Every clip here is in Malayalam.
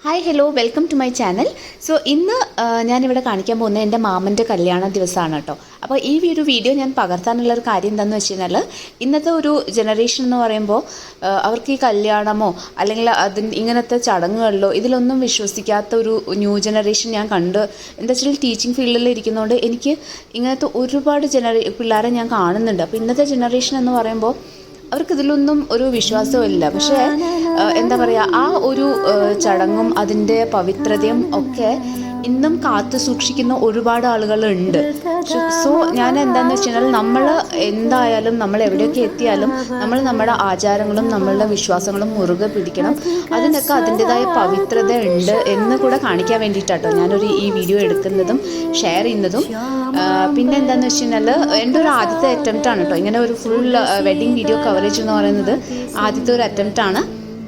Hi hello welcome to my channel. So ഇന്ന് ഞാനിവിടെ കാണിക്കാൻ പോകുന്നത് എൻ്റെ മാമൻ്റെ കല്യാണ ദിവസമാണ് കേട്ടോ. അപ്പോൾ ഈ ഒരു വീഡിയോ ഞാൻ പകർത്താനുള്ളൊരു കാര്യം എന്താണെന്ന് വെച്ച് കഴിഞ്ഞാൽ, ഇന്നത്തെ ഒരു ജനറേഷൻ എന്ന് പറയുമ്പോൾ അവർക്ക് ഈ കല്യാണമോ അല്ലെങ്കിൽ ഇങ്ങനത്തെ ചടങ്ങുകളിലോ ഇതിലൊന്നും വിശ്വസിക്കാത്ത ഒരു ന്യൂ ജനറേഷൻ ഞാൻ കണ്ട്. എന്താ വെച്ചാൽ ടീച്ചിങ് ഫീൽഡിൽ ഇരിക്കുന്നതുകൊണ്ട് എനിക്ക് ഇങ്ങനത്തെ ഒരുപാട് പിള്ളേരെ ഞാൻ കാണുന്നുണ്ട്. അപ്പോൾ ഇന്നത്തെ ജനറേഷൻ എന്ന് പറയുമ്പോൾ അവർക്കിതിലൊന്നും ഒരു വിശ്വാസമില്ല. പക്ഷേ എന്താ പറയുക, ആ ഒരു ചടങ്ങും അതിൻ്റെ പവിത്രതയും ഒക്കെ ഇന്നും കാത്തു സൂക്ഷിക്കുന്ന ഒരുപാട് ആളുകളുണ്ട്. സോ ഞാൻ എന്താണെന്ന് വെച്ച് കഴിഞ്ഞാൽ, നമ്മൾ എന്തായാലും നമ്മൾ എവിടെയൊക്കെ എത്തിയാലും നമ്മൾ നമ്മുടെ ആചാരങ്ങളും നമ്മളുടെ വിശ്വാസങ്ങളും മുറുകെ പിടിക്കണം. അതിനൊക്കെ അതിൻ്റെതായ പവിത്രത ഉണ്ട് എന്ന് കൂടെ കാണിക്കാൻ വേണ്ടിയിട്ടാട്ടോ ഞാനൊരു ഈ വീഡിയോ എടുക്കുന്നതും ഷെയർ ചെയ്യുന്നതും. പിന്നെ എന്താണെന്ന് വെച്ച് കഴിഞ്ഞാൽ, എൻ്റെ ഒരു ആദ്യത്തെ അറ്റംപ്റ്റാണ് കേട്ടോ ഇങ്ങനെ ഒരു ഫുൾ വെഡിങ് വീഡിയോ കവറേജ് എന്ന് പറയുന്നത്. ആദ്യത്തെ ഒരു അറ്റംപ്റ്റാണ്.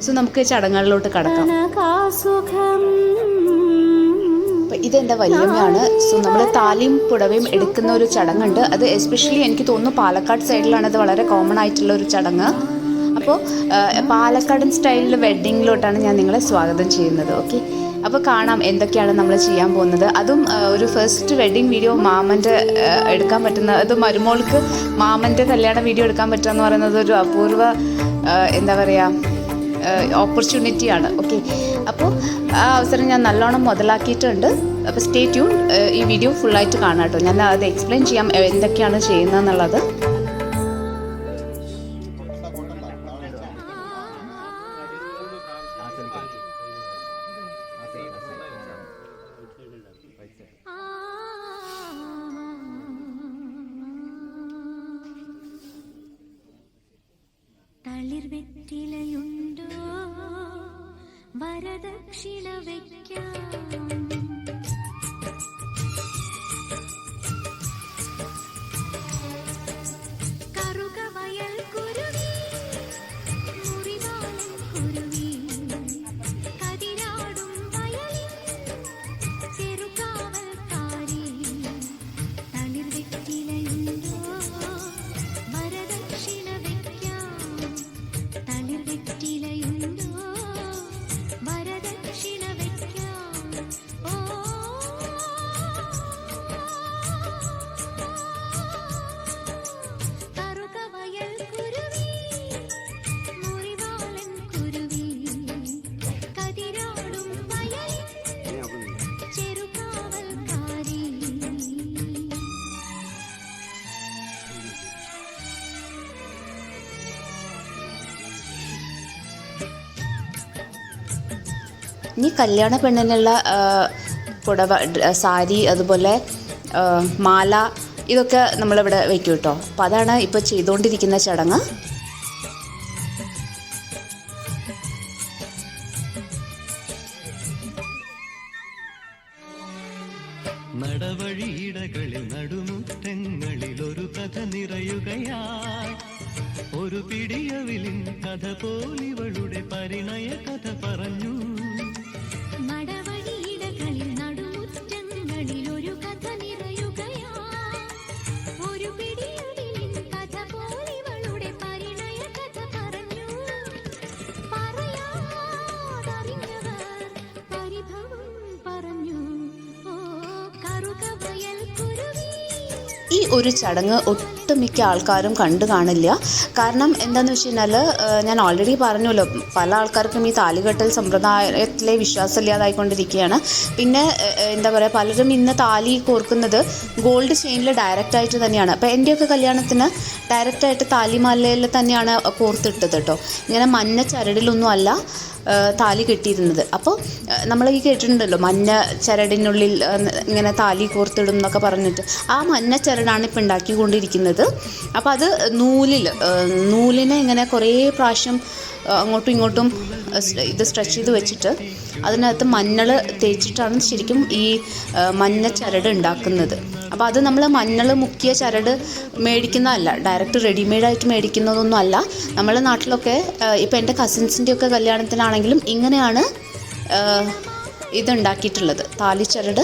സോ നമുക്ക് ചടങ്ങുകളിലോട്ട് കടക്കാം. അപ്പോൾ ഇതെൻ്റെ വല്യമ്മയാണ്. സോ നമ്മൾ താലിയും പുടവയും എടുക്കുന്ന ഒരു ചടങ്ങുണ്ട്. അത് എസ്പെഷ്യലി എനിക്ക് തോന്നുന്നു പാലക്കാട് സൈഡിലാണ് ഇത് വളരെ കോമൺ ആയിട്ടുള്ള ഒരു ചടങ്ങ്. അപ്പോൾ പാലക്കാടൻ സ്റ്റൈലിൽ വെഡ്ഡിങ്ങിലോട്ടാണ് ഞാൻ നിങ്ങളെ സ്വാഗതം ചെയ്യുന്നത്. ഓക്കെ, അപ്പോൾ കാണാം എന്തൊക്കെയാണ് നമ്മൾ ചെയ്യാൻ പോകുന്നത്. അതും ഒരു ഫസ്റ്റ് വെഡ്ഡിങ് വീഡിയോ മാമൻ്റെ എടുക്കാൻ പറ്റുന്ന, അത് മരുമോൾക്ക് മാമൻ്റെ കല്യാണ വീഡിയോ എടുക്കാൻ പറ്റുക എന്ന് പറയുന്നത് ഒരു അപൂർവ എന്താ പറയുക ഓപ്പർച്യൂണിറ്റിയാണ്. ഓക്കെ, അപ്പോൾ ആ അവസരം ഞാൻ നല്ലോണം മുതലാക്കിയിട്ടുണ്ട്. അപ്പോൾ സ്റ്റേ ട്യൂൺ, ഈ വീഡിയോ ഫുള്ളായിട്ട് കാണാം കേട്ടോ. ഞാൻ അത് എക്സ്പ്ലെയിൻ ചെയ്യാം എന്തൊക്കെയാണ് ചെയ്യുന്നതെന്നുള്ളത്. തളിർവെറ്റിലയുണ്ടോ വരദക്ഷിണ വയ്ക്കാം, കറുകവയൽ കുരുവി മുറിവാളൻ കുരുവി കതിരാടും വയലിൽ ചെറുകാവൽക്കാരി. തളിർവെറ്റിലയുണ്ടോ വരദക്ഷിണ വയ്ക്കാം, തളിർവെറ്റിലയുണ്ടോ വരദക്ഷിണ വയ്ക്കാം. ഓ കറുകവയൽ കുരുവി മുറിവാളൻ കുരുവി കതിരാടും വയലിൽ ചെറുകാവൽക്കാരി. ഇനി കല്യാണ പെണ്ണിനുള്ള പുടവ, സാരി, അതുപോലെ മാല, ഇതൊക്കെ നമ്മളിവിടെ വയ്ക്കും കേട്ടോ. അപ്പോൾ അതാണ് ഇപ്പോൾ ചെയ്തുകൊണ്ടിരിക്കുന്ന ചടങ്ങ്. നടവഴിയിടകളിൽ നടുമുറ്റങ്ങളിൽ ഒരു കഥ നിറയുകയായി, ഒരു പിടിയവിലിൻ കഥ പോലിവളുടെ പരിണയ കഥ പറഞ്ഞു. നടവഴിയിടകളിൽ നടുമുറ്റങ്ങളിൽ ഒരു കഥ നിറയുകയാ, ഒരു പിടിയവിലിൻ കഥ പോലിവളുടെ പരിണയ കഥ പറഞ്ഞു. പറയാതറിഞ്ഞവർ പരിഭവം പറഞ്ഞു. ഓ കറുകവയൽ കുരുവി. ഈ ഒരു ചടങ്ങ് ഒട്ടുമിക്ക ആൾക്കാരും കണ്ടു കാണില്ല. കാരണം എന്താണെന്ന് വെച്ച് കഴിഞ്ഞാൽ, ഞാൻ ഓൾറെഡി പറഞ്ഞല്ലോ, പല ആൾക്കാർക്കും ഈ താലികെട്ടൽ സമ്പ്രദായത്തിലെ വിശ്വാസമില്ലാതായിക്കൊണ്ടിരിക്കുകയാണ്. പിന്നെ എന്താ പറയുക, പലരും ഇന്ന് താലി കോർക്കുന്നത് ഗോൾഡ് ചെയിനിൽ ഡയറക്റ്റായിട്ട് തന്നെയാണ്. അപ്പോൾ എൻ്റെയൊക്കെ കല്യാണത്തിന് ഡയറക്റ്റായിട്ട് താലിമാലയിൽ തന്നെയാണ് കോർത്തിട്ടത് കേട്ടോ. ഇങ്ങനെ മഞ്ഞ ചരടിലൊന്നും അല്ല താലി കെട്ടിയിരുന്നത്. അപ്പോൾ നമ്മൾ ഈ കേട്ടിട്ടുണ്ടല്ലോ, മഞ്ഞ ചരടിനുള്ളിൽ ഇങ്ങനെ താലി കോർത്തിടും എന്നൊക്കെ പറഞ്ഞിട്ട്. ആ മഞ്ഞ ചരടാണ് ഇപ്പോൾ ഉണ്ടാക്കിക്കൊണ്ടിരിക്കുന്നത്. അപ്പോൾ അത് നൂലിനെ ഇങ്ങനെ കുറേ പ്രാവശ്യം അങ്ങോട്ടും ഇങ്ങോട്ടും ഇത് സ്ട്രെച്ച് ചെയ്ത് വെച്ചിട്ട് അതിനകത്ത് മഞ്ഞൾ തേച്ചിട്ടാണ് ശരിക്കും ഈ മഞ്ഞ ചരട് ഉണ്ടാക്കുന്നത്. അപ്പോൾ അത് നമ്മൾ മഞ്ഞൾ മുക്കിയ ചരട് മേടിക്കുന്നതല്ല, ഡയറക്റ്റ് റെഡിമെയ്ഡായിട്ട് മേടിക്കുന്നതൊന്നും അല്ല. നമ്മുടെ നാട്ടിലൊക്കെ ഇപ്പോൾ എൻ്റെ കസിൻസിൻ്റെയൊക്കെ കല്യാണത്തിനാണെങ്കിലും ഇങ്ങനെയാണ് ഇതുണ്ടാക്കിയിട്ടുള്ളത്, താലിച്ചരട്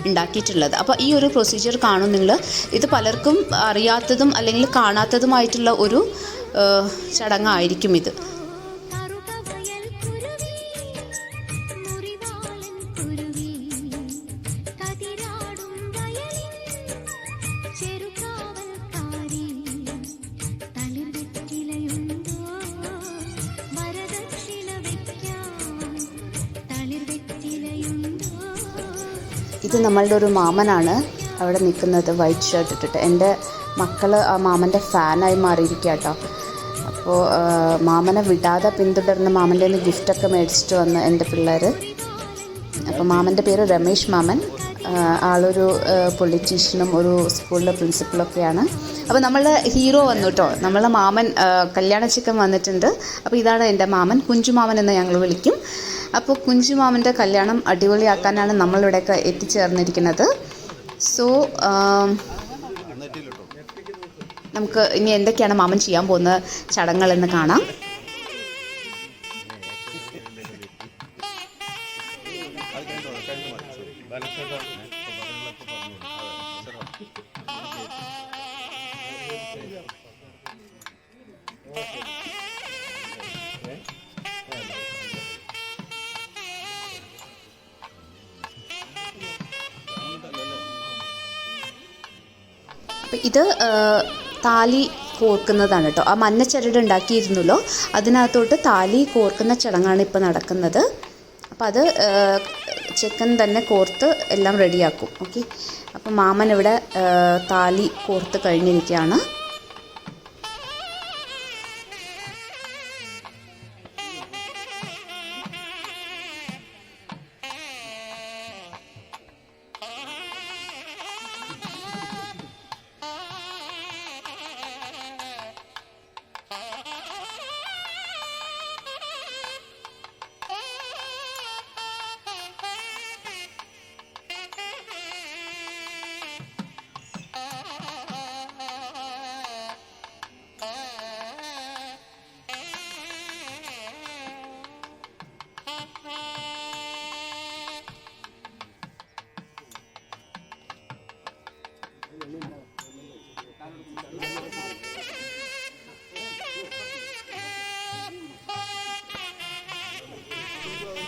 ഉണ്ടാക്കിയിട്ടുള്ളത്. അപ്പോൾ ഈ ഒരു പ്രൊസീജിയർ കാണും നിങ്ങൾ. ഇത് പലർക്കും അറിയാത്തതും അല്ലെങ്കിൽ കാണാത്തതുമായിട്ടുള്ള ഒരു ചടങ്ങായിരിക്കും ഇത്. ഇത് നമ്മളുടെ ഒരു മാമനാണ് അവിടെ നിൽക്കുന്നത്, വൈറ്റ് ഷർട്ട് ഇട്ടിട്ട്. എൻ്റെ മക്കൾ ആ മാമൻ്റെ ഫാനായി മാറിയിരിക്കുക കേട്ടോ. അപ്പോൾ മാമനെ വിടാതെ പിന്തുടർന്ന് മാമൻ്റെ നിന്ന് ഗിഫ്റ്റൊക്കെ മേടിച്ചിട്ട് വന്ന് എൻ്റെ പിള്ളേർ. അപ്പോൾ മാമൻ്റെ പേര് രമേശ് മാമൻ. ആളൊരു പൊളിറ്റീഷ്യനും ഒരു സ്കൂളിലെ പ്രിൻസിപ്പളൊക്കെയാണ്. അപ്പോൾ നമ്മളുടെ ഹീറോ വന്നു കേട്ടോ, നമ്മളെ മാമൻ കല്യാണ ചിക്കൻ വന്നിട്ടുണ്ട്. അപ്പോൾ ഇതാണ് എൻ്റെ മാമൻ, കുഞ്ചുമാമൻ എന്ന് ഞങ്ങൾ വിളിക്കും. അപ്പോൾ കുഞ്ചുമാമൻ്റെ കല്യാണം അടിപൊളിയാക്കാനാണ് നമ്മളിവിടെയൊക്കെ എത്തിച്ചേർന്നിരിക്കുന്നത്. സോ നമുക്ക് ഇനി എന്തൊക്കെയാണ് മാമൻ ചെയ്യാൻ പോകുന്ന ചടങ്ങുകളെന്ന് കാണാം. അപ്പം ഇത് താലി കോർക്കുന്നതാണ് കേട്ടോ. ആ മഞ്ഞച്ചരട് ഉണ്ടാക്കിയിരുന്നല്ലോ, അതിനകത്തോട്ട് താലി കോർക്കുന്ന ചടങ്ങാണ് ഇപ്പോൾ നടക്കുന്നത്. അപ്പോൾ അത് ചെക്കൻ തന്നെ കോർത്ത് എല്ലാം റെഡിയാക്കും. ഓക്കെ, അപ്പം മാമൻ ഇവിടെ താലി കോർത്ത് കഴിഞ്ഞിരിക്കുകയാണ്.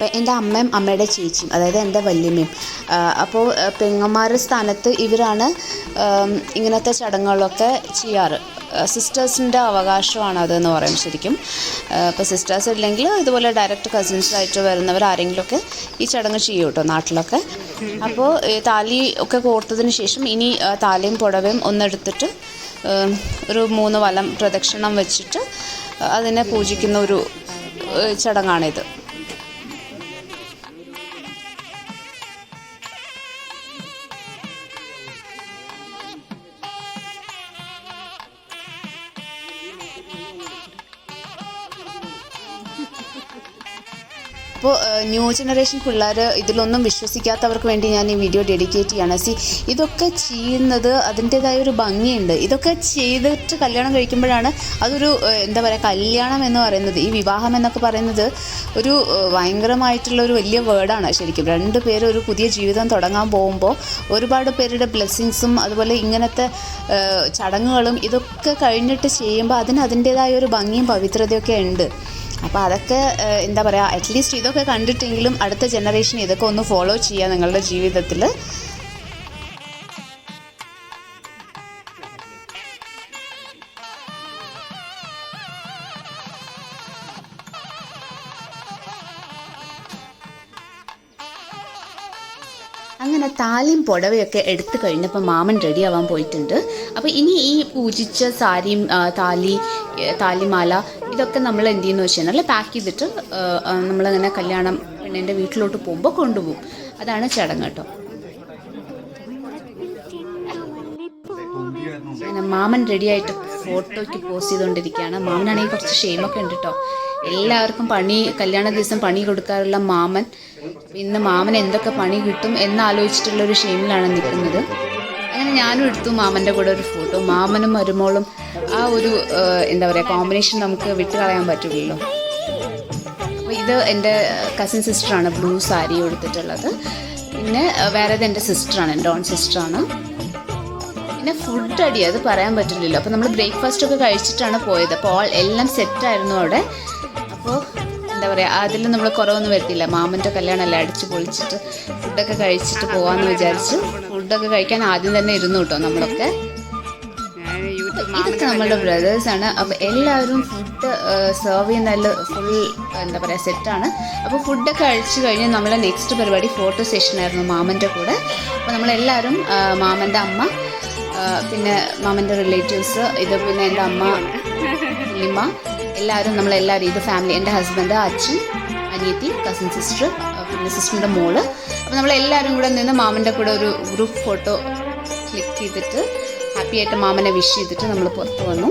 അപ്പം എൻ്റെ അമ്മയും അമ്മയുടെ ചേച്ചിയും, അതായത് എൻ്റെ വല്യമ്മയും, അപ്പോൾ പെങ്ങന്മാരുടെ സ്ഥാനത്ത് ഇവരാണ് ഇങ്ങനത്തെ ചടങ്ങുകളൊക്കെ ചെയ്യാറ്. സിസ്റ്റേഴ്സിൻ്റെ അവകാശമാണ് അതെന്ന് പറയും ശരിക്കും. ഇപ്പോൾ സിസ്റ്റേഴ്സ് ഇല്ലെങ്കിൽ ഇതുപോലെ ഡയറക്റ്റ് കസിൻസായിട്ട് വരുന്നവർ ആരെങ്കിലുമൊക്കെ ഈ ചടങ്ങ് ചെയ്യും കേട്ടോ നാട്ടിലൊക്കെ. അപ്പോൾ താലി ഒക്കെ കോർത്തതിന് ശേഷം ഇനി താലിയും പുടവയും ഒന്നെടുത്തിട്ട് ഒരു 3 വലം പ്രദക്ഷിണം വെച്ചിട്ട് അതിനെ പൂജിക്കുന്ന ഒരു ചടങ്ങാണിത്. അപ്പോൾ ന്യൂ ജനറേഷൻ പിള്ളേർ ഇതിലൊന്നും വിശ്വസിക്കാത്തവർക്ക് വേണ്ടി ഞാൻ ഈ വീഡിയോ ഡെഡിക്കേറ്റ് ചെയ്യാണ്. ഇതൊക്കെ ചെയ്യുന്നത് അതിൻ്റേതായ ഒരു ഭംഗിയുണ്ട്. ഇതൊക്കെ ചെയ്തിട്ട് കല്യാണം കഴിക്കുമ്പോഴാണ് അതൊരു എന്താ പറയുക, കല്യാണം എന്ന് പറയുന്നത്, ഈ വിവാഹം എന്നൊക്കെ പറയുന്നത് ഒരു ഭയങ്കരമായിട്ടുള്ളൊരു വലിയ വേർഡാണ് ശരിക്കും. 2 പേര് ഒരു പുതിയ ജീവിതം തുടങ്ങാൻ പോകുമ്പോൾ ഒരുപാട് പേരുടെ ബ്ലെസ്സിങ്സും അതുപോലെ ഇങ്ങനത്തെ ചടങ്ങുകളും ഇതൊക്കെ കഴിഞ്ഞിട്ട് ചെയ്യുമ്പോൾ അതിന് അതിൻ്റേതായ ഒരു ഭംഗിയും പവിത്രതയൊക്കെ ഉണ്ട്. അപ്പോൾ അതൊക്കെ എന്താ പറയുക, അറ്റ്ലീസ്റ്റ് ഇതൊക്കെ കണ്ടിട്ടെങ്കിലും അടുത്ത ജനറേഷൻ ഇതൊക്കെ ഒന്ന് ഫോളോ ചെയ്യുക നിങ്ങളുടെ ജീവിതത്തിൽ. അങ്ങനെ താലിയും പുടവയൊക്കെ എടുത്തു കഴിഞ്ഞപ്പോൾ മാമൻ റെഡി ആവാൻ പോയിട്ടുണ്ട്. അപ്പോൾ ഇനി ഈ പൂജിച്ച സാരിയും താലിമാല ഇതൊക്കെ നമ്മൾ എന്ത് ചെയ്യുന്നു വെച്ച് കഴിഞ്ഞാൽ പാക്ക് ചെയ്തിട്ട് നമ്മളങ്ങനെ കല്യാണം പെണ്ണിൻ്റെ വീട്ടിലോട്ട് പോകുമ്പോൾ കൊണ്ടുപോകും. അതാണ് ചടങ്ങ് കേട്ടോ. അങ്ങനെ മാമൻ റെഡിയായിട്ട് ഫോട്ടോയ്ക്ക് പോസ്റ്റ് ചെയ്തുകൊണ്ടിരിക്കുകയാണ്. മാമനാണെങ്കിൽ കുറച്ച് ഷെയിമൊക്കെ ഉണ്ട് കേട്ടോ. എല്ലാവർക്കും കല്യാണ ദിവസം പണി കൊടുക്കാറുള്ള മാമൻ ഇന്ന് മാമൻ എന്തൊക്കെ പണി കിട്ടും എന്നാലോചിച്ചിട്ടുള്ളൊരു ഷെയിമിലാണ് നിൽക്കുന്നത്. അങ്ങനെ ഞാനും എടുത്തു മാമൻ്റെ കൂടെ ഒരു ഫോട്ടോ. മാമനും മരുമോളും ആ ഒരു എന്താ പറയുക കോമ്പിനേഷൻ നമുക്ക് വിട്ടുകളയാൻ പറ്റില്ലല്ലോ. അപ്പോൾ ഇത് എൻ്റെ കസിൻ സിസ്റ്ററാണ് ബ്ലൂ സാരി എടുത്തിട്ടുള്ളത്. പിന്നെ വേറേത് എൻ്റെ സിസ്റ്ററാണ്, എൻ്റെ ഓൺ സിസ്റ്ററാണ്. പിന്നെ ഫുഡ് അടി അത് പറയാൻ പറ്റില്ലല്ലോ. അപ്പോൾ നമ്മൾ ബ്രേക്ക്ഫാസ്റ്റ് ഒക്കെ കഴിച്ചിട്ടാണ് പോയത്. അപ്പോൾ എല്ലാം സെറ്റായിരുന്നു അവിടെ. അപ്പോൾ എന്താ പറയുക, അതിൽ നമ്മൾ കുറവൊന്നും വരുത്തില്ല. മാമൻ്റെ കല്യാണമല്ലേ, അടിച്ച് പൊളിച്ചിട്ട് ഫുഡൊക്കെ കഴിച്ചിട്ട് പോകാമെന്ന് വിചാരിച്ചു. ഫുഡൊക്കെ കഴിക്കാൻ ആദ്യം തന്നെ ഇരുന്നു കേട്ടോ നമ്മളൊക്കെ. ഇതൊക്കെ നമ്മളുടെ ബ്രദേഴ്സാണ്. അപ്പോൾ എല്ലാവരും ഫുഡ് സെർവ് ചെയ്യുന്നതിൽ ഫുൾ എന്താ പറയുക സെറ്റാണ്. അപ്പോൾ ഫുഡൊക്കെ കഴിച്ച് കഴിഞ്ഞ് നമ്മളെ നെക്സ്റ്റ് പരിപാടി ഫോട്ടോ സെഷനായിരുന്നു മാമൻ്റെ കൂടെ. അപ്പോൾ നമ്മളെല്ലാവരും മാമൻ്റെ അമ്മ, പിന്നെ മാമൻ്റെ റിലേറ്റീവ്സ്, ഇത് പിന്നെ എൻ്റെ അമ്മ ലിമ, എല്ലാവരും നമ്മളെല്ലാവരും, ഇത് ഫാമിലി, എൻ്റെ ഹസ്ബൻഡ്, അച്ഛൻ, അനിയത്തി, കസിൻ സിസ്റ്റർ, പിന്നെ സിസ്റ്ററിൻ്റെ മോള്. അപ്പോൾ നമ്മളെല്ലാവരും കൂടെ നിന്ന് മാമൻ്റെ കൂടെ ഒരു ഗ്രൂപ്പ് ഫോട്ടോ ക്ലിക്ക് ചെയ്തിട്ട് ഹാപ്പി ആയിട്ട് മാമനെ വിഷ് ചെയ്തിട്ട് നമ്മൾ പുറത്ത് വന്നു.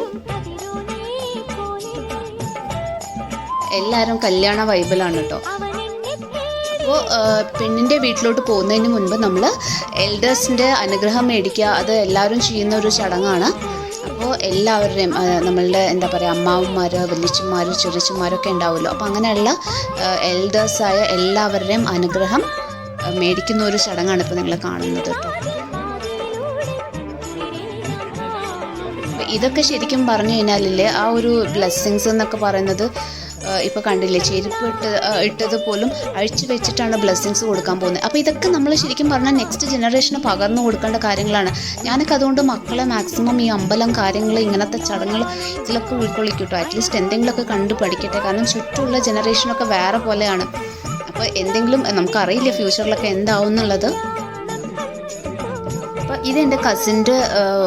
എല്ലാവരും കല്യാണ വൈബിലാണ് കേട്ടോ. അപ്പോൾ പെണ്ണിൻ്റെ വീട്ടിലോട്ട് പോകുന്നതിന് മുൻപ് നമ്മൾ എൽഡേഴ്സിൻ്റെ അനുഗ്രഹം മേടിക്കുക, അത് എല്ലാവരും ചെയ്യുന്ന ഒരു ചടങ്ങാണ്. അപ്പോൾ എല്ലാവരുടെയും നമ്മളുടെ എന്താ പറയുക അമ്മാവന്മാർ, വലിയച്ചന്മാർ, ചെറിയച്ചന്മാരൊക്കെ ഉണ്ടാവുമല്ലോ. അപ്പോൾ അങ്ങനെയുള്ള എൽഡേഴ്സായ എല്ലാവരുടെയും അനുഗ്രഹം മേടിക്കുന്ന ഒരു ചടങ്ങാണ് ഇപ്പോൾ നിങ്ങൾ കാണുന്നത് കേട്ടോ. ഇതൊക്കെ ശരിക്കും പറഞ്ഞു കഴിഞ്ഞാലില്ലേ ആ ഒരു ബ്ലെസ്സിങ്സ് എന്നൊക്കെ പറയുന്നത് ഇപ്പോൾ കണ്ടില്ലേ, ചെരുപ്പ് ഇട്ടത് പോലും അഴിച്ചു വെച്ചിട്ടാണ് ബ്ലെസ്സിങ്സ് കൊടുക്കാൻ പോകുന്നത്. അപ്പോൾ ഇതൊക്കെ നമ്മൾ ശരിക്കും പറഞ്ഞാൽ നെക്സ്റ്റ് ജനറേഷന് പകർന്നു കൊടുക്കേണ്ട കാര്യങ്ങളാണ്. ഞാനൊക്കെ അതുകൊണ്ട് മക്കളെ മാക്സിമം ഈ അമ്പലം കാര്യങ്ങൾ ഇങ്ങനത്തെ ചടങ്ങുകൾ ഇതിലൊക്കെ ഉൾക്കൊള്ളിക്കട്ടോ. അറ്റ്ലീസ്റ്റ് എന്തെങ്കിലുമൊക്കെ കണ്ടു പഠിക്കട്ടെ. കാരണം ചുറ്റുമുള്ള ജനറേഷനൊക്കെ വേറെ പോലെയാണ്. അപ്പോൾ എന്തെങ്കിലും നമുക്കറിയില്ല ഫ്യൂച്ചറിലൊക്കെ എന്താവും എന്നുള്ളത്. അപ്പോൾ ഇതെൻ്റെ കസിൻ്റെ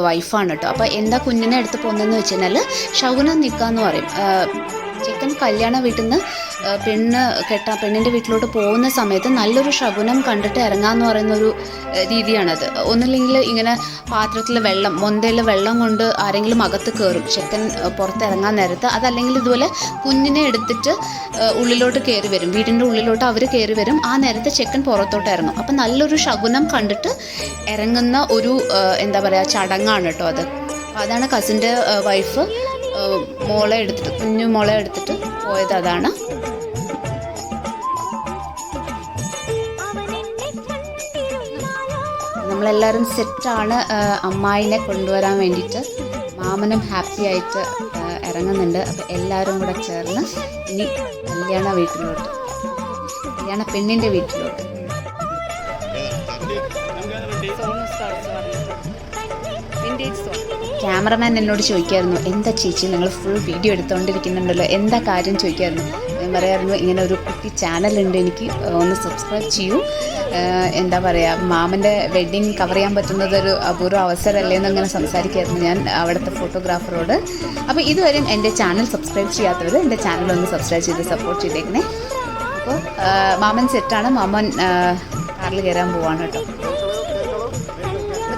വൈഫാണ് കേട്ടോ. അപ്പോൾ എന്താ കുഞ്ഞിനെ എടുത്ത് പോകുന്നതെന്ന് വെച്ച് കഴിഞ്ഞാൽ ശകുനം നിൽക്കാന്ന് പറയും. ചെക്കൻ കല്യാണ വീട്ടിൽ നിന്ന് പെണ്ണിൻ്റെ വീട്ടിലോട്ട് പോകുന്ന സമയത്ത് നല്ലൊരു ശകുനം കണ്ടിട്ട് ഇറങ്ങാമെന്ന് പറയുന്നൊരു രീതിയാണത്. ഒന്നില്ലെങ്കിൽ ഇങ്ങനെ പാത്രത്തിൽ വെള്ളം, മൊന്തയിൽ വെള്ളം കൊണ്ട് ആരെങ്കിലും അകത്ത് കയറും ചെക്കൻ പുറത്തിറങ്ങാൻ നേരത്ത്. അതല്ലെങ്കിൽ ഇതുപോലെ കുഞ്ഞിനെ എടുത്തിട്ട് ഉള്ളിലോട്ട് കയറി വരും, വീടിൻ്റെ ഉള്ളിലോട്ട് അവർ കയറി വരും. ആ നേരത്തെ ചെക്കൻ പുറത്തോട്ട് ഇറങ്ങും. അപ്പം നല്ലൊരു ശകുനം കണ്ടിട്ട് ഇറങ്ങുന്ന ഒരു എന്താ പറയുക ചടങ്ങാണ് കേട്ടോ അത്. അപ്പോൾ അതാണ് കസിൻ്റെ വൈഫ് മോളെ എടുത്തിട്ട്, കുഞ്ഞു മോളെ എടുത്തിട്ട് പോയത് അതാണ്. നമ്മളെല്ലാവരും സെറ്റാണ് അമ്മായിനെ കൊണ്ടുവരാൻ വേണ്ടിയിട്ട്. മാമനും ഹാപ്പി ആയിട്ട് ഇറങ്ങുന്നുണ്ട്. അപ്പോൾ എല്ലാവരും കൂടെ ചേർന്ന് ഇനി കല്യാണ വീട്ടിലോട്ട്, കല്യാണ പെണ്ണിൻ്റെ വീട്ടിലോട്ട്. ക്യാമറമാൻ എന്നോട് ചോദിക്കായിരുന്നു, എന്താ ചേച്ചി നിങ്ങൾ ഫുൾ വീഡിയോ എടുത്തുകൊണ്ടിരിക്കുന്നുണ്ടല്ലോ, എന്താ കാര്യം ചോദിക്കായിരുന്നു. ഞാൻ പറയായിരുന്നു ഇങ്ങനെ ഒരു കുട്ടി ചാനലുണ്ട്, എനിക്ക് ഒന്ന് സബ്സ്ക്രൈബ് ചെയ്യൂ, എന്താ പറയുക മാമൻ്റെ വെഡ്ഡിങ് കവർ ചെയ്യാൻ പറ്റുന്നത് ഒരു അപൂർവ അവസരമല്ലേ എന്നങ്ങനെ സംസാരിക്കായിരുന്നു ഞാൻ അവിടുത്തെ ഫോട്ടോഗ്രാഫറോട്. അപ്പോൾ ഇതുവരെയും എൻ്റെ ചാനൽ സബ്സ്ക്രൈബ് ചെയ്യാത്തവർ എൻ്റെ ചാനലൊന്ന് സബ്സ്ക്രൈബ് ചെയ്ത് സപ്പോർട്ട് ചെയ്തേക്കണേ. അപ്പോൾ മാമൻ സെറ്റാണ്, മാമൻ കാറിൽ കയറാൻ പോവാണ് കേട്ടോ.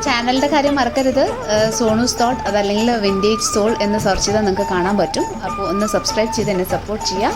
ചാനലിൻ്റെ കാര്യം മറക്കരുത്, സോണൂസ് തോട്ട് അതല്ലെങ്കിൽ വിൻറ്റേജ് സോൾ എന്ന് സെർച്ച് ചെയ്താൽ നിങ്ങൾക്ക് കാണാൻ പറ്റും. അപ്പോൾ ഒന്ന് സബ്സ്ക്രൈബ് ചെയ്ത് എന്നെ സപ്പോർട്ട് ചെയ്യുക.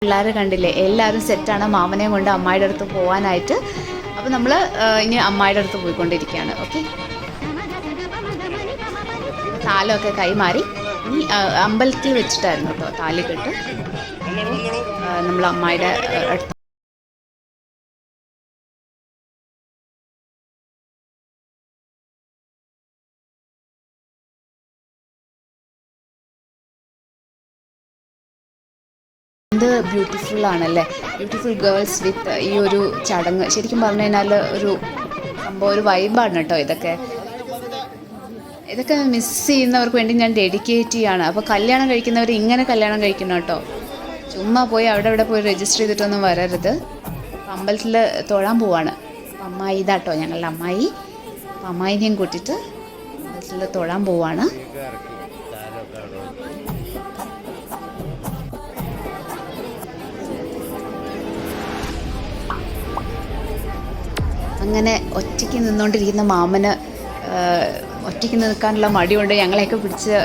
പിള്ളേരെ കണ്ടില്ലേ, എല്ലാവരും സെറ്റാണ് മാമനെയും കൊണ്ട് അമ്മായിയുടെ അടുത്ത് പോകാനായിട്ട്. അപ്പോൾ നമ്മൾ ഇനി അമ്മായിയുടെ അടുത്ത് പോയിക്കൊണ്ടിരിക്കുകയാണ്. ഓക്കെ, താലമൊക്കെ കൈമാറി. ഇനി അമ്പലത്തിൽ വെച്ചിട്ടായിരുന്നു കേട്ടോ താലി കെട്ട്. നമ്മൾ അമ്മായിയുടെ അടുത്ത് എന്ത് ബ്യൂട്ടിഫുൾ ആണല്ലേ, ബ്യൂട്ടിഫുൾ ഗേൾസ് വിത്ത് ഈ ഒരു ചടങ്ങ്. ശരിക്കും പറഞ്ഞു കഴിഞ്ഞാൽ ഒരു സംഭവം, ഒരു വൈബാണ് കേട്ടോ ഇതൊക്കെ. ഇതൊക്കെ മിസ് ചെയ്യുന്നവർക്ക് വേണ്ടി ഞാൻ ഡെഡിക്കേറ്റ് ചെയ്യാണ്. അപ്പോൾ കല്യാണം കഴിക്കുന്നവർ ഇങ്ങനെ കല്യാണം കഴിക്കണം കേട്ടോ. ചുമ്മാ പോയി അവിടെ പോയി രജിസ്റ്റർ ചെയ്തിട്ടൊന്നും വരരുത്. അമ്പലത്തിൽ തൊഴാൻ പോവാണ്. അപ്പം അമ്മായി ഇതാട്ടോ ഞങ്ങളുടെ അമ്മായി. അപ്പം അമ്മായിനെയും കൂട്ടിയിട്ട് അമ്പലത്തിൽ തൊഴാൻ പോവാണ്. അങ്ങനെ ഒറ്റയ്ക്ക് നിന്നുകൊണ്ടിരിക്കുന്ന മാമന് ഒറ്റയ്ക്ക് നിൽക്കാനുള്ള മടിയുണ്ട്. ഞങ്ങളെയൊക്കെ പിടിച്ച്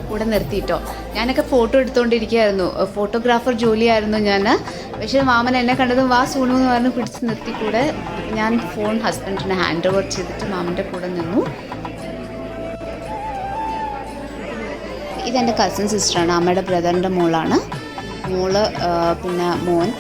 കൂടെ നിർത്തിയിട്ടോ. ഞാനൊക്കെ ഫോട്ടോ എടുത്തുകൊണ്ടിരിക്കുകയായിരുന്നു, ഫോട്ടോഗ്രാഫർ ജോലിയായിരുന്നു ഞാൻ. പക്ഷേ മാമൻ എന്നെ കണ്ടതും വാ സൂണു എന്ന് പറഞ്ഞ് പിടിച്ച് നിർത്തി കൂടെ. ഞാൻ ഫോൺ ഹസ്ബൻഡിന് ഹാൻഡ് ഓവർ ചെയ്തിട്ട് മാമൻ്റെ കൂടെ നിന്നു. ഇതെൻ്റെ കസിൻ സിസ്റ്ററാണ്, അമ്മയുടെ ബ്രദറിൻ്റെ മോളാണ്. മോള് പിന്നെ മോൻ.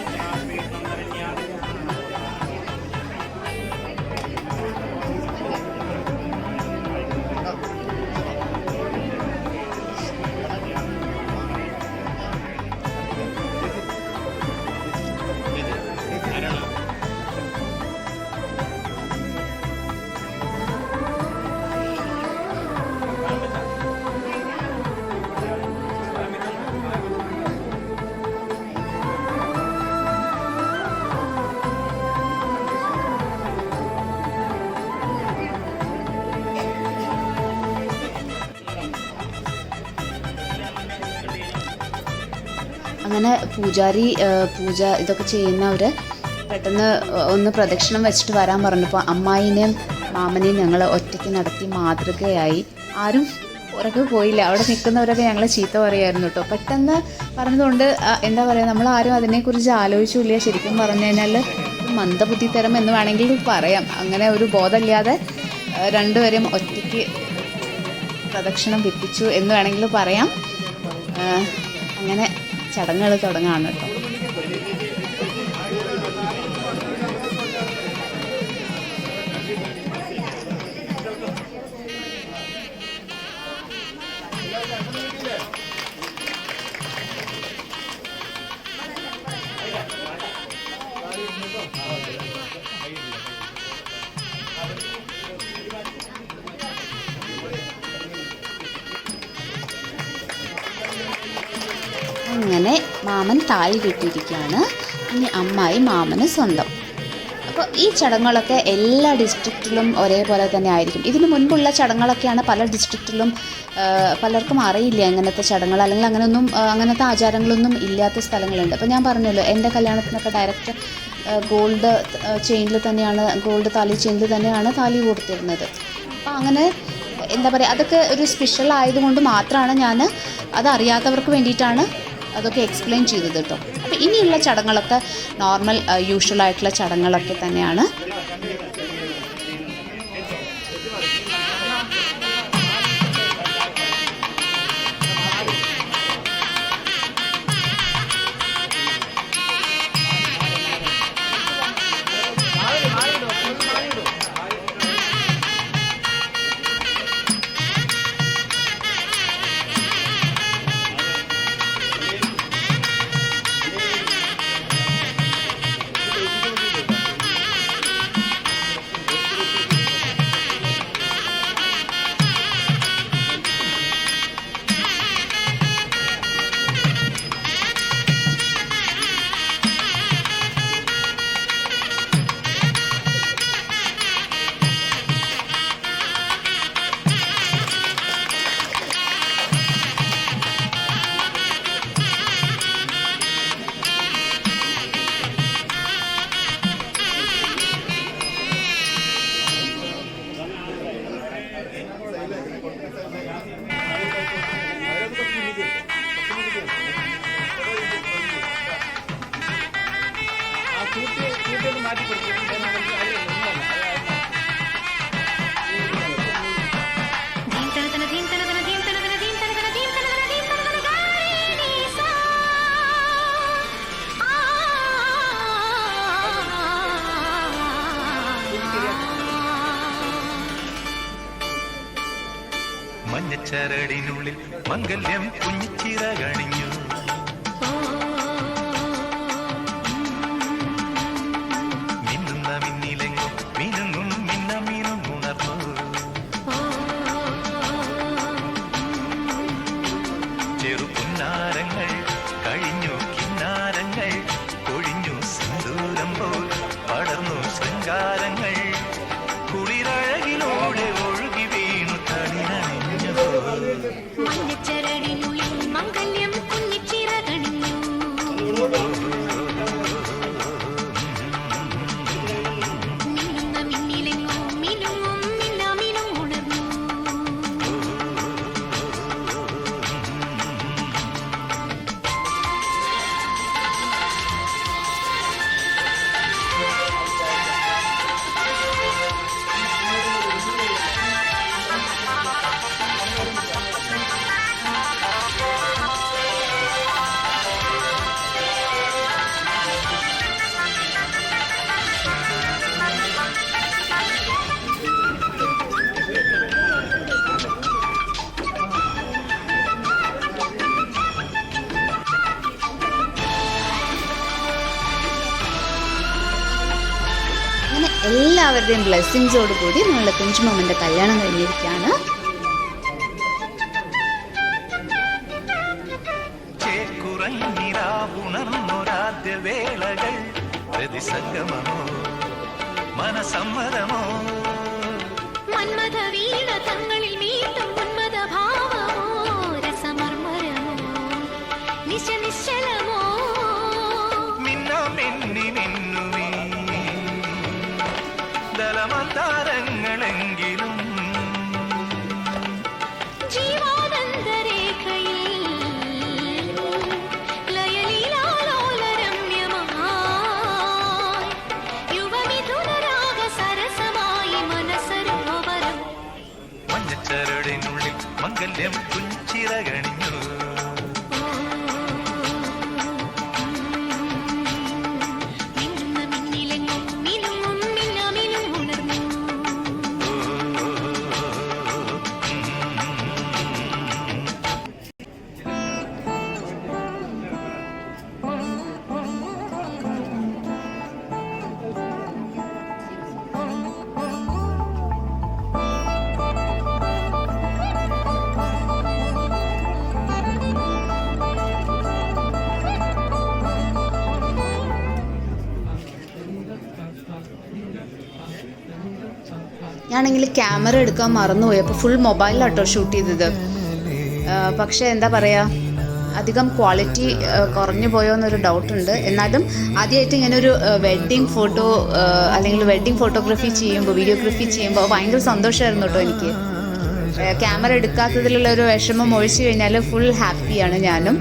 അങ്ങനെ പൂജ ഇതൊക്കെ ചെയ്യുന്നവർ പെട്ടെന്ന് ഒന്ന് പ്രദക്ഷിണം വെച്ചിട്ട് വരാൻ പറഞ്ഞപ്പോൾ അമ്മായിനെയും മാമനെയും ഞങ്ങൾ ഒറ്റയ്ക്ക് നടത്തി മാതൃകയായി. ആരും പുറകെ പോയില്ല. അവിടെ നിൽക്കുന്നവരൊക്കെ ഞങ്ങളെ ചീത്ത പറയുമായിരുന്നു കേട്ടോ. പെട്ടെന്ന് പറഞ്ഞതുകൊണ്ട് എന്താ പറയുക, നമ്മളാരും അതിനെക്കുറിച്ച് ആലോചിച്ചില്ല. ശരിക്കും പറഞ്ഞു കഴിഞ്ഞാൽ മന്ദബുദ്ധിത്തരം എന്ന് വേണമെങ്കിൽ പറയാം. അങ്ങനെ ഒരു ബോധമില്ലാതെ രണ്ടുപേരും ഒറ്റയ്ക്ക് പ്രദക്ഷിണം വിപ്പിച്ചു എന്ന് വേണമെങ്കിൽ പറയാം. അങ്ങനെ ചടങ്ങുകൾ തുടങ്ങാണ് കേട്ടോ. അങ്ങനെ മാമൻ താലി കെട്ടിയിരിക്കുകയാണ്. ഇനി അമ്മായി മാമന് സ്വന്തം. അപ്പോൾ ഈ ചടങ്ങുകളൊക്കെ എല്ലാ ഡിസ്ട്രിക്റ്റിലും ഒരേപോലെ തന്നെ ആയിരിക്കും. ഇതിന് മുൻപുള്ള ചടങ്ങുകളൊക്കെയാണ് പല ഡിസ്ട്രിക്റ്റിലും പലർക്കും അറിയില്ല അങ്ങനത്തെ ചടങ്ങുകൾ, അല്ലെങ്കിൽ അങ്ങനത്തെ ആചാരങ്ങളൊന്നും ഇല്ലാത്ത സ്ഥലങ്ങളുണ്ട്. അപ്പോൾ ഞാൻ പറഞ്ഞല്ലോ, എൻ്റെ കല്യാണത്തിനൊക്കെ ഡയറക്റ്റ് ഗോൾഡ് താലി ചെയിനിൽ തന്നെയാണ് താലി കൊടുത്തിരുന്നത്. അപ്പോൾ അങ്ങനെ എന്താ പറയുക, അതൊക്കെ ഒരു സ്പെഷ്യൽ ആയതുകൊണ്ട് മാത്രമാണ് ഞാൻ അതറിയാത്തവർക്ക് വേണ്ടിയിട്ടാണ് അതൊക്കെ എക്സ്പ്ലെയിൻ ചെയ്തത് കേട്ടോ. അപ്പോൾ ഇനിയുള്ള ചടങ്ങുകളൊക്കെ നോർമൽ യൂഷ്വൽ ആയിട്ടുള്ള ചടങ്ങുകളൊക്കെ തന്നെയാണ്. മഞ്ഞച്ചരടിനുള്ളിൽ മംഗല്യം കുഞ്ഞിച്ചിറകണിഞ്ഞു. മിന്നുന്ന മിന്നിലെങ്ങും മിനുങ്ങും മിന്നമീനും ഉണർന്നു. ചെറുപുന്നാരങ്ങൾ കഴിഞ്ഞു കിന്നാരങ്ങൾ കൊഴിഞ്ഞു സിന്ദൂരം പോൽ പടർന്നു ശൃംഗാരങ്ങൾ. കുളിരഴകിലൂടെ ഒഴുകി വീണു തളിരണിഞ്ഞു. മഞ്ഞച്ചരടിനുള്ളിൽ മംഗല്യം കുഞ്ഞിച്ചിറകണിഞ്ഞു. മിന്നുന്ന മിന്നിലെങ്ങും മിനുങ്ങും മിന്നാമിനും ഉണർന്നു. അങ്ങനെ എല്ലാവരുടെയും ബ്ലെസ്സിങ്സോട് കൂടി നമ്മളുടെ കുഞ്ചുമാമൻ്റെ കല്യാണം കഴിഞ്ഞിരിക്കുകയാണ്. ചേക്കുറങ്ങിരാവുണർന്നൊരാദ്യ വേളകൾ പ്രതിസംഗമമോ മനസമ്മതമോ. മന്മഥ വീണ തങ്ങളിൽ മീട്ടും ഉന്മത ഭാവമോ രസമർമരമോ നിശ്ചലമോ. മിന്നമിന്നി മിന്നുമീ ദലമന്താരങ്ങളെങ്കിലും ജീവാനന്ദരേഖയിൽ ലയലീലാലോലരമ്യമായി യുവമിഥുനരാഗ സരസമായി മനസരോവരം. മഞ്ഞച്ചരടിനുള്ളിൽ മംഗല്യം കുഞ്ചിറകണിഞ്ഞു. മിന്നുന്ന മിന്നിലെങ്ങും മിനുങ്ങും മിന്നാമിനും ഉണർന്നു. ഞാനാണെങ്കിൽ ക്യാമറ എടുക്കാൻ മറന്നുപോയി. അപ്പോൾ ഫുൾ മൊബൈലിലാട്ടോ ഷൂട്ട് ചെയ്തത്. പക്ഷേ എന്താ പറയുക, അധികം ക്വാളിറ്റി കുറഞ്ഞു പോയോ എന്നൊരു ഡൗട്ടുണ്ട്. എന്നാലും ആദ്യമായിട്ട് ഇങ്ങനെ ഒരു വെഡ്ഡിങ് ഫോട്ടോ അല്ലെങ്കിൽ വെഡ്ഡിങ് ഫോട്ടോഗ്രാഫി ചെയ്യുമ്പോൾ വീഡിയോഗ്രാഫി ചെയ്യുമ്പോൾ ഭയങ്കര സന്തോഷമായിരുന്നു കേട്ടോ എനിക്ക്. ക്യാമറ എടുക്കാത്തതിലുള്ള ഒരു വിഷമം ഒഴിച്ചു കഴിഞ്ഞാൽ ഫുൾ ഹാപ്പിയാണ് ഞാനും.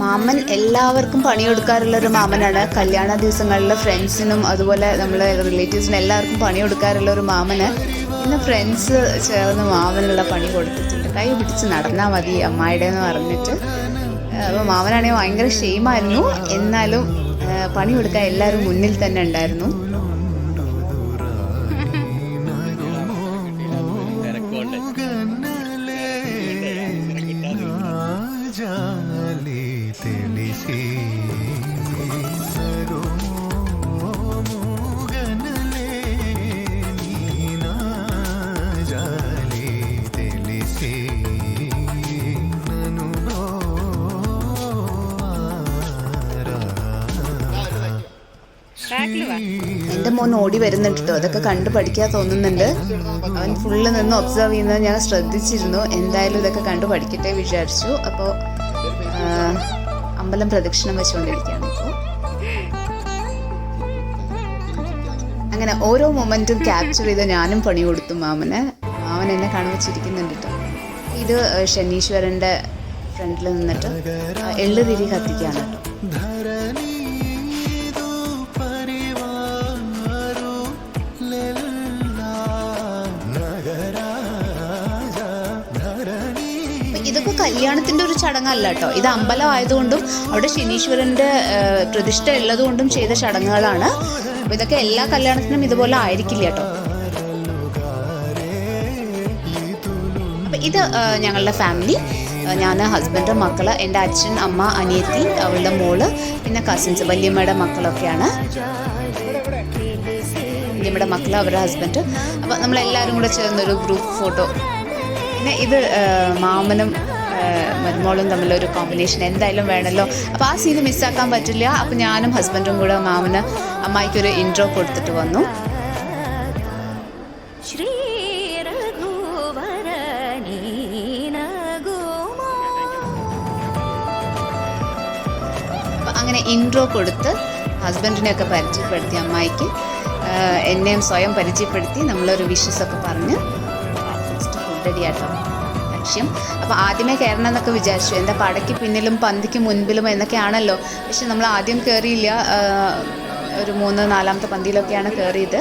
മാമൻ എല്ലാവർക്കും പണിയെടുക്കാറുള്ളൊരു മാമനാണ്. കല്യാണ ദിവസങ്ങളിൽ ഫ്രണ്ട്സിനും അതുപോലെ നമ്മളെ റിലേറ്റീവ്സിനും എല്ലാവർക്കും പണിയെടുക്കാറുള്ള ഒരു മാമന് ഇന്ന് ഫ്രണ്ട്സ് ചേർന്ന് മാമനുള്ള പണി കൊടുത്തിട്ടുണ്ട്. കൈ പിടിച്ച് നടന്നാൽ മതി അമ്മായിടെ എന്ന് പറഞ്ഞിട്ട്. അപ്പോൾ മാമനാണെങ്കിൽ ഭയങ്കര ഷെയിമായിരുന്നു. എന്നാലും പണിയെടുക്കാൻ എല്ലാവരും മുന്നിൽ തന്നെ ഉണ്ടായിരുന്നു. എൻ്റെ മോൻ ഓടി വരുന്നുണ്ട് കേട്ടോ. അതൊക്കെ കണ്ടു പഠിക്കാൻ തോന്നുന്നുണ്ട്. അവൻ ഫുള്ള് നിന്ന് ഒബ്സർവ് ചെയ്യുന്നത് ഞാൻ ശ്രദ്ധിച്ചിരുന്നു. എന്തായാലും ഇതൊക്കെ കണ്ടു പഠിക്കട്ടെ വിചാരിച്ചു. അപ്പോൾ അമ്പലം പ്രദക്ഷിണം വെച്ചുകൊണ്ടിരിക്കുകയാണ് ഇപ്പോൾ. അങ്ങനെ ഓരോ മൊമെൻറ്റും ക്യാപ്ചർ ചെയ്ത് ഞാനും പണി കൊടുത്തു മാമൻ എന്നെ കാണുമ്പോൾ ചിരിക്കുന്നുണ്ട് കേട്ടോ. ഇത് ശനീശ്വരൻ്റെ ഫ്രണ്ടിൽ നിന്നിട്ട് എള്ളുതിരി കത്തിക്കുകയാണ് കേട്ടോ. ഇതൊക്കെ കല്യാണത്തിൻ്റെ ഒരു ചടങ്ങല്ല കേട്ടോ. ഇത് അമ്പലം ആയതുകൊണ്ടും അവിടെ ശനീശ്വരൻ്റെ പ്രതിഷ്ഠ ഉള്ളതുകൊണ്ടും ചെയ്ത ചടങ്ങുകളാണ്. അപ്പോൾ ഇതൊക്കെ എല്ലാ കല്യാണത്തിനും ഇതുപോലെ ആയിരിക്കില്ല കേട്ടോ. അപ്പം ഇത് ഞങ്ങളുടെ ഫാമിലി, ഞാൻ, ഹസ്ബൻഡ്, മക്കള്, എൻ്റെ അച്ഛൻ, അമ്മ, അനിയത്തി, അവളുടെ മോള്, പിന്നെ കസിൻസ്, വല്യമ്മയുടെ മക്കളൊക്കെയാണ്. വല്യമ്മയുടെ മക്കൾ, അവരുടെ ഹസ്ബൻഡ്. അപ്പോൾ നമ്മളെല്ലാവരും കൂടെ ചേർന്നൊരു ഗ്രൂപ്പ് ഫോട്ടോ. പിന്നെ ഇത് മാമനും മരുമോളും തമ്മിലൊരു കോമ്പിനേഷൻ എന്തായാലും വേണമല്ലോ. അപ്പോൾ ആ സീന് മിസ്സാക്കാൻ പറ്റില്ല. അപ്പോൾ ഞാനും ഹസ്ബൻഡും കൂടെ മാമന് അമ്മായിക്കൊരു ഇൻട്രോ കൊടുത്തിട്ട് വന്നു. അപ്പം അങ്ങനെ ഇൻട്രോ കൊടുത്ത് ഹസ്ബൻഡിനെയൊക്കെ പരിചയപ്പെടുത്തി, അമ്മായിക്ക് എന്നെയും സ്വയം പരിചയപ്പെടുത്തി നമ്മളൊരു വിഷസൊക്കെ പറഞ്ഞ് ഫുഡ് റെഡിയാട്ടോ ലക്ഷ്യം. അപ്പോൾ ആദ്യമേ കയറണം എന്നൊക്കെ വിചാരിച്ചു. എന്താ പടയ്ക്ക് പിന്നിലും പന്തിക്ക് മുൻപിലും എന്നൊക്കെയാണല്ലോ. പക്ഷെ നമ്മൾ ആദ്യം കയറിയില്ല. ഒരു 3-4ാമത്തെ പന്തിയിലൊക്കെയാണ് കയറിയത്.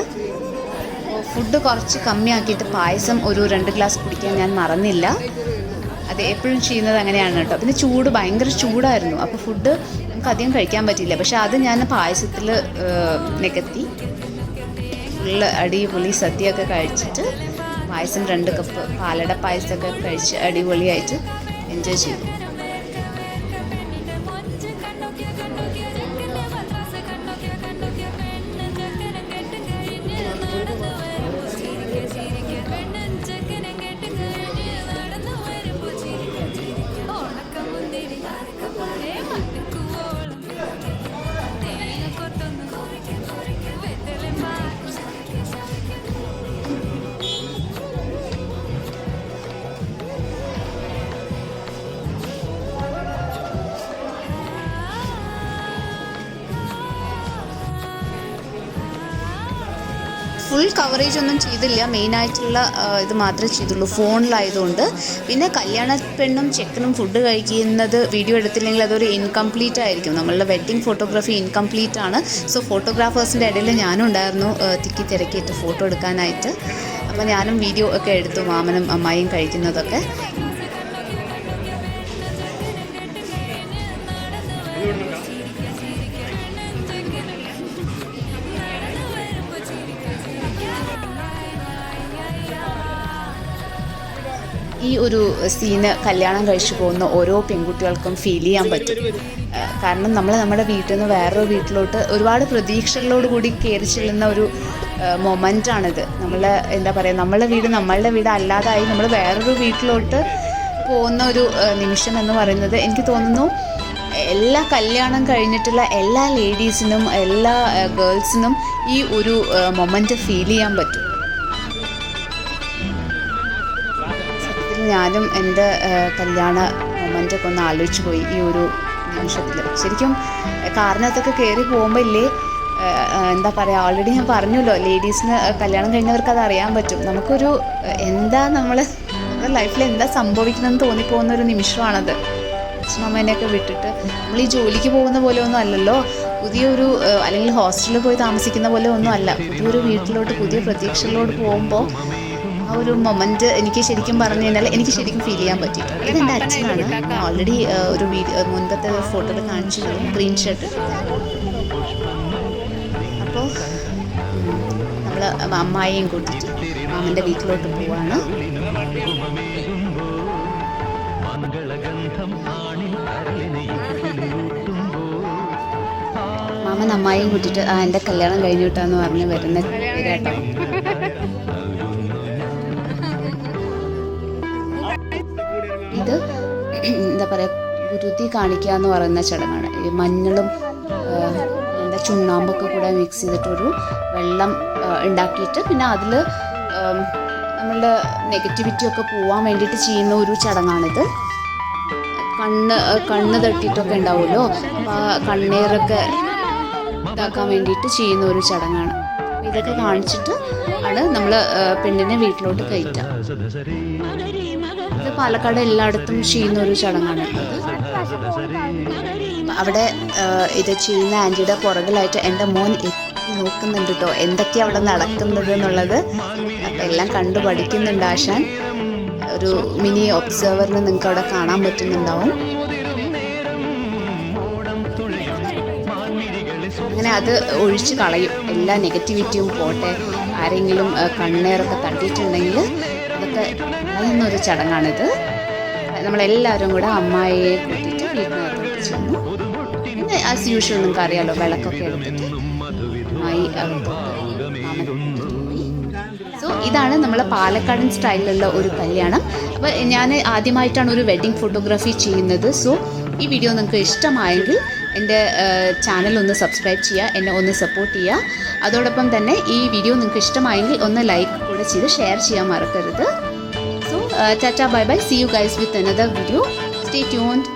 ഫുഡ് കുറച്ച് കമ്മിയാക്കിയിട്ട് പായസം ഒരു 2 ഗ്ലാസ് കുടിക്കാൻ ഞാൻ മറന്നില്ല. അത് എപ്പോഴും ചെയ്യുന്നത് അങ്ങനെയാണ് കേട്ടോ. പിന്നെ ഭയങ്കര ചൂടായിരുന്നു. അപ്പോൾ ഫുഡ് നമുക്ക് അധികം കഴിക്കാൻ പറ്റിയില്ല. പക്ഷെ അത് ഞാൻ പായസത്തിൽ നികത്തി ഫുള്ള് അടിപൊളി സദ്യയൊക്കെ കഴിച്ചിട്ട് പായസം 2 കപ്പ് പാലട പായസമൊക്കെ കഴിച്ച് അടിപൊളിയായിട്ട് എൻജോയ് ചെയ്തു. ഫുൾ കവറേജ് ഒന്നും ചെയ്തില്ല. മെയിനായിട്ടുള്ള ഇത് മാത്രമേ ചെയ്തുള്ളൂ ഫോണിലായതുകൊണ്ട്. പിന്നെ കല്യാണ പെണ്ണും ചെക്കനും ഫുഡ് കഴിക്കുന്നത് വീഡിയോ എടുത്തില്ലെങ്കിൽ അതൊരു ഇൻകംപ്ലീറ്റ് ആയിരിക്കും. നമ്മളുടെ വെഡ്ഡിങ് ഫോട്ടോഗ്രാഫി ഇൻകംപ്ലീറ്റ് ആണ്. സോ ഫോട്ടോഗ്രാഫേഴ്സിൻ്റെ ഇടയിൽ ഞാനും ഉണ്ടായിരുന്നു തിക്കി തിരക്കിയിട്ട് ഫോട്ടോ എടുക്കാനായിട്ട്. അപ്പോൾ ഞാനും വീഡിയോ ഒക്കെ എടുത്തു, മാമനും അമ്മായിയും കഴിക്കുന്നതൊക്കെ. ഈ ഒരു സീന് കല്യാണം കഴിച്ചു പോകുന്ന ഓരോ പെൺകുട്ടികൾക്കും ഫീൽ ചെയ്യാൻ പറ്റും. കാരണം നമ്മൾ നമ്മുടെ വീട്ടിൽ നിന്ന് വേറൊരു വീട്ടിലോട്ട് ഒരുപാട് പ്രതീക്ഷകളോട് കൂടി കയറി ചെല്ലുന്ന ഒരു മൊമെൻ്റാണിത്. എന്താ പറയുക, നമ്മളുടെ വീട് അല്ലാതായി നമ്മൾ വേറൊരു വീട്ടിലോട്ട് പോകുന്ന ഒരു നിമിഷം എന്ന് പറയുന്നത് എനിക്ക് തോന്നുന്നു എല്ലാ കല്യാണം കഴിഞ്ഞിട്ടുള്ള എല്ലാ ലേഡീസിനും എല്ലാ ഗേൾസിനും ഈ ഒരു മൊമെൻ്റ് ഫീൽ ചെയ്യാൻ പറ്റും. ഞാനും എൻ്റെ കല്യാണ മൊമെൻ്റൊക്കെ ഒന്ന് ആലോചിച്ച് പോയി ഈ ഒരു നിമിഷത്തിൽ. ശരിക്കും കാറിനകത്തൊക്കെ കയറി പോകുമ്പോൾ ഇല്ലേ, എന്താ പറയുക, ഓൾറെഡി ഞാൻ പറഞ്ഞല്ലോ, ലേഡീസിന് കല്യാണം കഴിഞ്ഞവർക്ക് അത് അറിയാൻ പറ്റും. നമുക്കൊരു നമ്മുടെ ലൈഫിൽ എന്താ സംഭവിക്കുന്നതെന്ന് തോന്നിപ്പോകുന്ന ഒരു നിമിഷമാണത്. അച്ഛനമ്മേനെയൊക്കെ വിട്ടിട്ട് നമ്മൾ ഈ ജോലിക്ക് പോകുന്ന പോലെ ഒന്നും അല്ലല്ലോ, പുതിയൊരു അല്ലെങ്കിൽ ഹോസ്റ്റലിൽ പോയി താമസിക്കുന്ന പോലെ ഒന്നും അല്ല, പുതിയൊരു വീട്ടിലോട്ട് പുതിയ പ്രതീക്ഷകളിലോട്ട് പോകുമ്പോൾ ആ ഒരു മൊമെൻറ്റ് എനിക്ക് ശരിക്കും പറഞ്ഞു കഴിഞ്ഞാൽ എനിക്ക് ശരിക്കും ഫീൽ ചെയ്യാൻ പറ്റിയിട്ടുണ്ട്. ഇതെൻ്റെ അച്ഛനാണ്. ഓൾറെഡി ഒരു മുൻപത്തെ ഫോട്ടോയിൽ കാണിച്ചിരുന്നു, ഗ്രീൻ ഷർട്ട്. അപ്പോൾ നമ്മൾ അമ്മായിയും കൂട്ടിയിട്ട് മാമൻ്റെ വീട്ടിലോട്ട് പോവാണ്. മാമൻ അമ്മായിയും കൂട്ടിയിട്ട് എൻ്റെ കല്യാണം കഴിഞ്ഞിട്ടാന്ന് പറഞ്ഞ് വരുന്ന കേട്ടോ. ഇത് എന്താ പറയുക, ഗുരുതി കാണിക്കുക എന്ന് പറയുന്ന ചടങ്ങാണ്. ഈ മഞ്ഞളും എന്താ ചുണ്ണാമ്പൊക്കെ കൂടെ മിക്സ് ചെയ്തിട്ടൊരു വെള്ളം ഉണ്ടാക്കിയിട്ട് പിന്നെ അതിൽ നമ്മളുടെ നെഗറ്റിവിറ്റിയൊക്കെ പോവാൻ വേണ്ടിയിട്ട് ചെയ്യുന്ന ഒരു ചടങ്ങാണിത്. കണ്ണ് തട്ടിയിട്ടൊക്കെ ഉണ്ടാവുമല്ലോ, അപ്പോൾ ആ കണ്ണീരൊക്കെ ഇതാക്കാൻ വേണ്ടിയിട്ട് ചെയ്യുന്ന ഒരു ചടങ്ങാണ്. ഇതൊക്കെ കാണിച്ചിട്ട് ആണ് നമ്മൾ പെണ്ണിനെ വീട്ടിലോട്ട് കയറ്റുക. ഇത് പാലക്കാട് എല്ലായിടത്തും ചെയ്യുന്ന ഒരു ചടങ്ങാണ്. അവിടെ ഇത് ചെയ്യുന്ന ആൻറ്റിയുടെ പുറകിലായിട്ട് എൻ്റെ മോൻ എത്തി നോക്കുന്നുണ്ട് കേട്ടോ, എന്തൊക്കെയാണ് അവിടെ നടക്കുന്നത് എന്നുള്ളത്. അപ്പം എല്ലാം കണ്ടു പഠിക്കുന്നുണ്ട് ആശാൻ. ഒരു മിനി ഒബ്സർവറിന് നിങ്ങൾക്ക് അവിടെ കാണാൻ പറ്റുന്നുണ്ടാവും. അങ്ങനെ അത് ഒഴിച്ച് കളയും, എല്ലാ നെഗറ്റിവിറ്റിയും പോട്ടെ. ആരെങ്കിലും കണ്ണേറൊക്കെ തട്ടിയിട്ടുണ്ടെങ്കിൽ അതൊക്കെ കളയുന്നൊരു ചടങ്ങാണിത്. നമ്മളെല്ലാവരും കൂടെ അമ്മായിയെ കൂട്ടിയിട്ട് വീട്ടിനകത്തോട്ട് ചെന്നു. പിന്നെ ആസ് യൂഷ്വൽ നിങ്ങൾക്ക് അറിയാമല്ലോ, വിളക്കൊക്കെ എടുത്തിട്ട് അമ്മായി സോ ഇതാണ് നമ്മളെ പാലക്കാടൻ സ്റ്റൈലിലുള്ള ഒരു കല്യാണം. അപ്പോൾ ഞാൻ ആദ്യമായിട്ടാണ് ഒരു വെഡ്ഡിങ് ഫോട്ടോഗ്രാഫി ചെയ്യുന്നത്. സോ ഈ വീഡിയോ നിങ്ങൾക്ക് ഇഷ്ടമായെങ്കിൽ എൻ്റെ ചാനൽ ഒന്ന് സബ്സ്ക്രൈബ് ചെയ്യുക, എന്നെ ഒന്ന് സപ്പോർട്ട് ചെയ്യുക. അതോടൊപ്പം തന്നെ ഈ വീഡിയോ നിങ്ങൾക്ക് ഇഷ്ടമായെങ്കിൽ ഒന്ന് ലൈക്ക് കൂടെ ചെയ്ത് ഷെയർ ചെയ്യാൻ മറക്കരുത്. So tata bye bye, see you guys with another video. Stay tuned.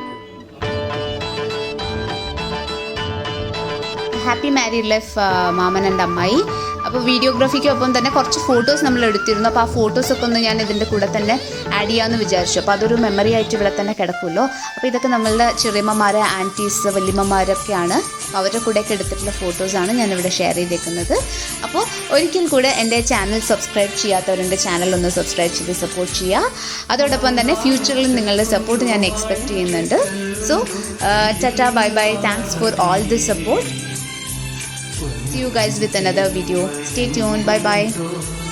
Happy married life മാമൻ ആൻഡ് അമ്മായി. അപ്പോൾ വീഡിയോഗ്രാഫിക്കൊപ്പം തന്നെ കുറച്ച് ഫോട്ടോസ് നമ്മൾ എടുത്തിരുന്നു. അപ്പോൾ ആ ഫോട്ടോസൊക്കെ ഒന്ന് ഞാൻ ഇതിൻ്റെ കൂടെ തന്നെ ആഡ് ചെയ്യാമെന്ന് വിചാരിച്ചു. അപ്പോൾ അതൊരു മെമ്മറി ആയിട്ട് ഇവിടെ തന്നെ കിടക്കുമല്ലോ. അപ്പോൾ ഇതൊക്കെ നമ്മളുടെ ചെറിയമ്മമാരെ, ആൻറ്റീസ്, വല്യമ്മമാരൊക്കെയാണ്. അപ്പോൾ അവരുടെ കൂടെയൊക്കെ എടുത്തിട്ടുള്ള ഫോട്ടോസാണ് ഞാനിവിടെ ഷെയർ ചെയ്തേക്കുന്നത്. അപ്പോൾ ഒരിക്കൽ കൂടെ എൻ്റെ ചാനൽ സബ്സ്ക്രൈബ് ചെയ്യാത്തവരുടെ ചാനൽ ഒന്ന് സബ്സ്ക്രൈബ് ചെയ്ത് സപ്പോർട്ട് ചെയ്യുക. അതോടൊപ്പം തന്നെ ഫ്യൂച്ചറിൽ നിങ്ങളുടെ സപ്പോർട്ട് ഞാൻ എക്സ്പെക്റ്റ് ചെയ്യുന്നുണ്ട്. So tata bye by, thanks for all this support. See you guys with another video. Stay tuned. Bye bye.